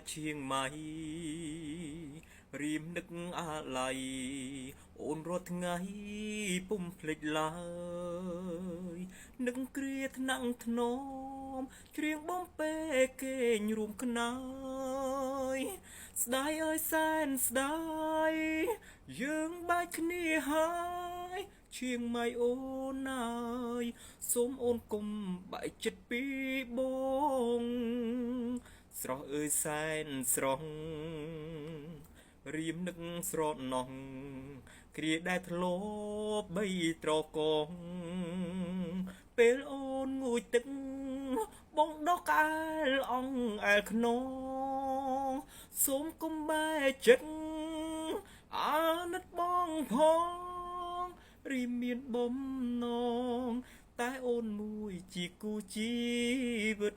เชียงใหม่รีมนึกอะไรโอนรถไงปุ่มพลิกลายนึกเกลียดนั่งถนอมเชียงบ้อมเป้เก่งรวมขนายสดายเอ้ยแสนสดายយើងបាច់គ្នាហើយเชียงใหม่អូនអើយសូមអូនគុំបែកចិត្តពីបងស្រស់អើយសែនស្រស់រៀមនឹកស្រត់ណោះគ្រាដែលធ្លាប់បីត្រកងពេលអូនងូចទឹកបងដកអែលអងអែលខ្នងសូមគុំបែកចិត្តអាណិតបងផងរីមានបំណងតែអូនមួយជាគូជីវិត